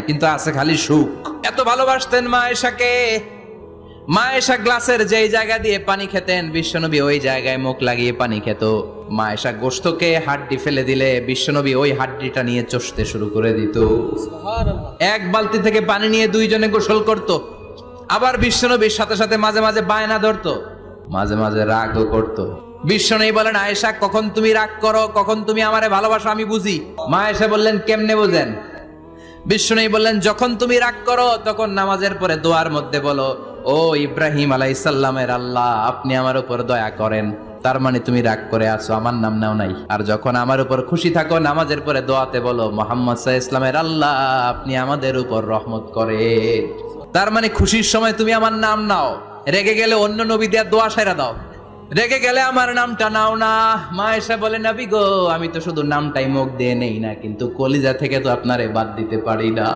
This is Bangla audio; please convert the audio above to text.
কিন্তু আছে খালি সুখ। এত ভালোবাসতেন মা আয়েশাকে। মা আয়েশা গ্লাসের যেই জায়গা দিয়ে পানি খেতেন, বিশ্বনবী ওই জায়গায় মুখ লাগিয়ে পানি খেত। মা আয়েশা গোশতকে হাড্ডি ফেলে দিলে বিশ্বনবী ওই হাড্ডিটা নিয়ে চষতে শুরু করে দিত। এক বালতি থেকে পানি নিয়ে দুইজনে গোসল করত। আবার বিশ্বনবীর সাথে সাথে মাঝে মাঝে বায়না ধরতো, মাঝে মাঝে রাগও করত। বিশ্বনবী বলেন, আয়েশা কখন তুমি রাগ করো, কখন তুমি আমারে ভালোবাসো আমি বুঝি। মা আয়েশা বললেন, কেমনে বোঝেন? বিশ্বনবী বললেন, যখন তুমি রাগ করো তখন নামাজের পরে দোয়ার মধ্যে বলো, ও ইব্রাহিম আলাইহিস সালামের আল্লাহ, আপনি আমার উপর দয়া করেন। তার মানে তুমি রাগ করে আছো, আমার নাম নাও নাই। আর যখন আমার উপর খুশি থাকো নামাজের পরে দোয়াতে বলো, মুহাম্মদ সাল্লাল্লাহু আলাইহি ওয়াসাল্লামের আল্লাহ, আপনি আমাদের উপর রহমত করেন। তার মানে খুশির সময় তুমি আমার নাম নাও, রেগে গেলে অন্য নবী দিয়ে দোয়া সাইরা দাও, রেগে গেলে আমার নামটা নাও না। মা আয়েশা বলে, নবী গো, আমি তো শুধু নামটাই মুখ দিয়ে নেই না, কিন্তু কলিজা থেকে তো আপনারে বাদ দিতে পারি না।